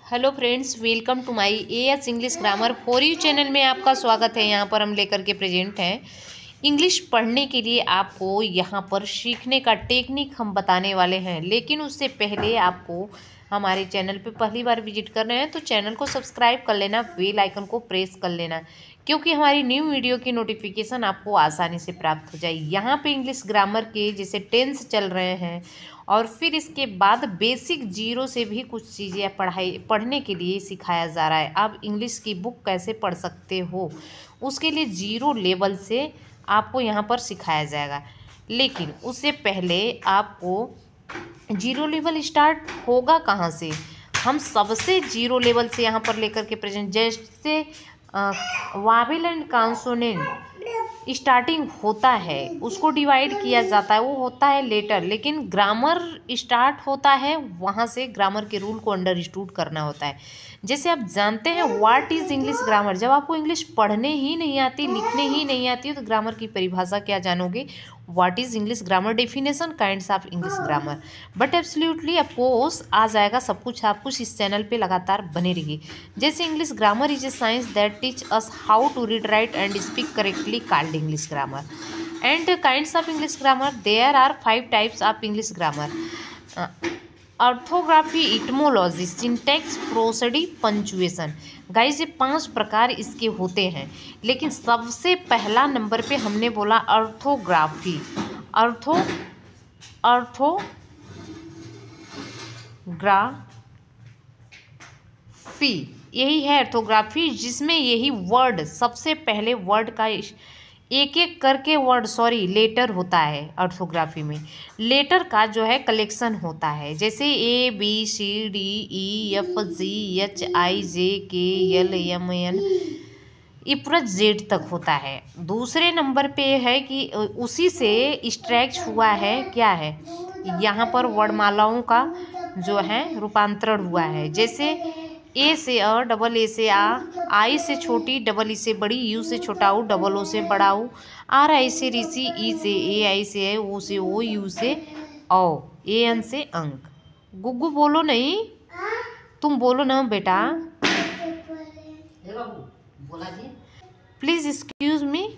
Hello friends, welcome to my AS English grammar for you channel में आपका स्वागत है। यहाँ पर हम लेकर के प्रेजेंट हैं इंग्लिश पढ़ने के लिए। आपको यहाँ पर सीखने का टेक्निक हम बताने वाले हैं, लेकिन उससे पहले आपको हमारे चैनल पे पहली बार विजिट कर रहे हैं तो चैनल को सब्सक्राइब कर लेना, बेल आइकन को प्रेस कर लेना, क्योंकि हमारी न्यू वीडियो की नोटिफिकेशन आपको आसानी से प्राप्त हो जाए। यहाँ पे इंग्लिश ग्रामर के जैसे टेंस चल रहे हैं और फिर इसके बाद बेसिक जीरो से भी कुछ चीज़ें पढ़ने के लिए सिखाया जा रहा है। आप इंग्लिश की बुक कैसे पढ़ सकते हो, उसके लिए जीरो लेवल से आपको यहाँ पर सिखाया जाएगा। लेकिन उससे पहले आपको जीरो लेवल स्टार्ट होगा कहाँ से? हम सबसे जीरो लेवल से यहाँ पर लेकर के प्रेजेंट, जैसे वावेल एंड कॉन्सोनेंट स्टार्टिंग होता है उसको डिवाइड किया जाता है, वो होता है लेटर। लेकिन ग्रामर स्टार्ट होता है वहाँ से, ग्रामर के रूल को अंडरस्टूड करना होता है। जैसे आप जानते हैं व्हाट इज़ इंग्लिश ग्रामर। जब आपको इंग्लिश पढ़ने ही नहीं आती, लिखने ही नहीं आती है, तो ग्रामर की परिभाषा क्या जानोगे? What is English grammar, definition, kinds of English grammar. But absolutely of course आ जाएगा सब कुछ, आप कुछ इस चैनल पे लगातार बने रहिए। जैसे English grammar is a science that teach us how to read, write and speak correctly, called English grammar. And kinds of English grammar, there are 5 types of English grammar: orthography, etymology, syntax, prosody, punctuation. Guys, ये 5 प्रकार इसके होते हैं, लेकिन सबसे पहला number पे हमने बोला ऑर्थोग्राफी। ऑर्थोग्राफी यही है ऑर्थोग्राफी, जिसमें यही वर्ड, सबसे पहले वर्ड का एक एक करके वर्ड, लेटर होता है। ऑर्थोग्राफी में लेटर का जो है कलेक्शन होता है, जैसे ABCDEFGHIJKLMN ये पूरा जेड तक होता है। दूसरे नंबर पे है कि उसी से स्ट्रैच हुआ है, क्या है, यहाँ पर वर्णमालाओं का जो है रूपांतरण हुआ है। जैसे ए से अ, डबल ए से आ, आई से छोटी, डबल ई से बड़ी, यू से छोटा ऊ, डबल ओ से बड़ा ऊ, आर आई से ऋषि, ई से ए, आई से ए, ओ से ओ, यू से औ, ए एन से अंक। गुग्गू बोलो नहीं, तुम बोलो ना बेटा, प्लीज़ एक्सक्यूज़ मी।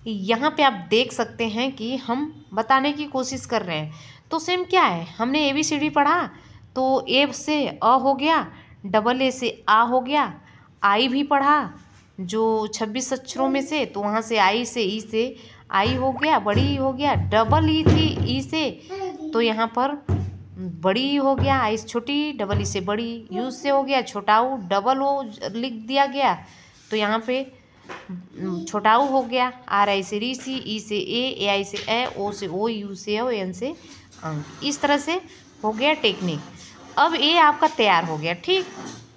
यहाँ पे आप देख सकते हैं कि हम बताने की कोशिश कर रहे हैं। तो सेम क्या है, हमने ABCD पढ़ा तो ए से अ हो गया, डबल ए से आ हो गया, आई भी पढ़ा जो 26 अक्षरों में से, तो वहाँ से आई से ई से आई हो गया, बड़ी ई हो गया। डबल ई थी ई से, तो यहाँ पर बड़ी ई हो गया, आई से छोटी, डबल ई से बड़ी, यू से हो गया छोटा ऊ, डबल ओ लिख दिया गया, तो यहाँ पे छोटा ऊ हो गया। आर आई से ऋषि, ई से ए आई से ए, ओ से ओ, यू से ओ, एन से अंक। इस तरह से हो गया टेक्निक। अब ये आपका तैयार हो गया, ठीक।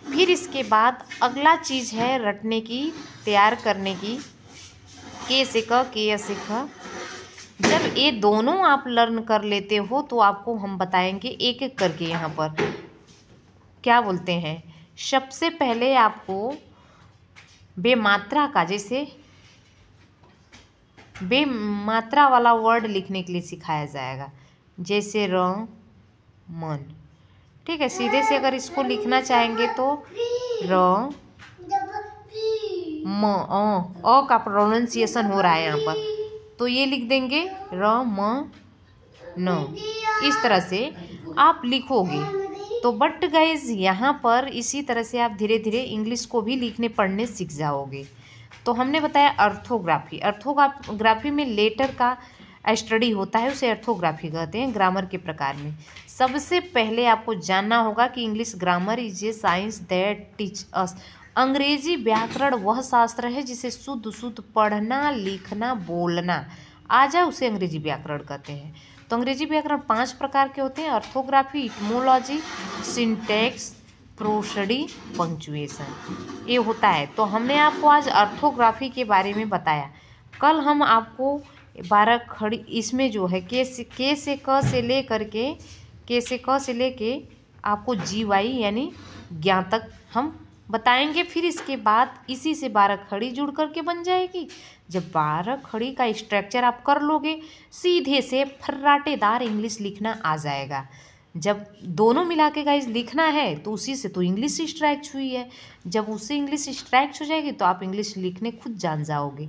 फिर इसके बाद अगला चीज़ है रटने की, तैयार करने की। के से क, के से ख। जब ये दोनों आप लर्न कर लेते हो तो आपको हम बताएंगे एक एक करके। यहाँ पर क्या बोलते हैं, सबसे पहले आपको बेमात्रा का, जैसे बेमात्रा वाला वर्ड लिखने के लिए सिखाया जाएगा, जैसे र, मन। ठीक है, सीधे से अगर इसको लिखना चाहेंगे तो र म, अ का प्रोनाउंसिएशन हो रहा है यहाँ पर, तो ये लिख देंगे र म न। इस तरह से आप लिखोगे तो। बट गाइज यहाँ पर इसी तरह से आप धीरे धीरे इंग्लिश को भी लिखने पढ़ने सीख जाओगे। तो हमने बताया ऑर्थोग्राफी। ऑर्थोग्राफी में लेटर का स्टडी होता है, उसे ऑर्थोग्राफी कहते हैं ग्रामर के प्रकार में। सबसे पहले आपको जानना होगा कि English grammar is a science that teach अस। अंग्रेजी व्याकरण वह शास्त्र है जिसे शुद्ध शुद्ध पढ़ना, लिखना, बोलना आ जाए, उसे अंग्रेजी व्याकरण कहते हैं। तो अंग्रेजी व्याकरण 5 प्रकार के होते हैं: orthography, etymology, syntax, prosody, punctuation, ये होता है। तो हमने आपको आज ऑर्थोग्राफी के बारे में बताया। कल हम आपको 12 खड़ी, इसमें जो है के से क से ले करके, के से क से लेके आपको GY यानी ज्ञान तक हम बताएंगे। फिर इसके बाद इसी से 12 खड़ी जुड़ करके बन जाएगी। जब 12 खड़ी का स्ट्रक्चर आप कर लोगे, सीधे से फर्राटेदार इंग्लिश लिखना आ जाएगा। जब दोनों मिला के गाइज लिखना है तो उसी से तो इंग्लिश स्ट्राइक हुई है। जब उससे इंग्लिश स्ट्राइक हो जाएगी तो आप इंग्लिश लिखने खुद जान जाओगे।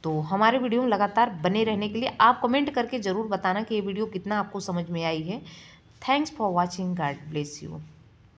तो हमारे वीडियो में लगातार बने रहने के लिए आप कमेंट करके ज़रूर बताना कि ये वीडियो कितना आपको समझ में आई है। Thanks for watching. God bless you.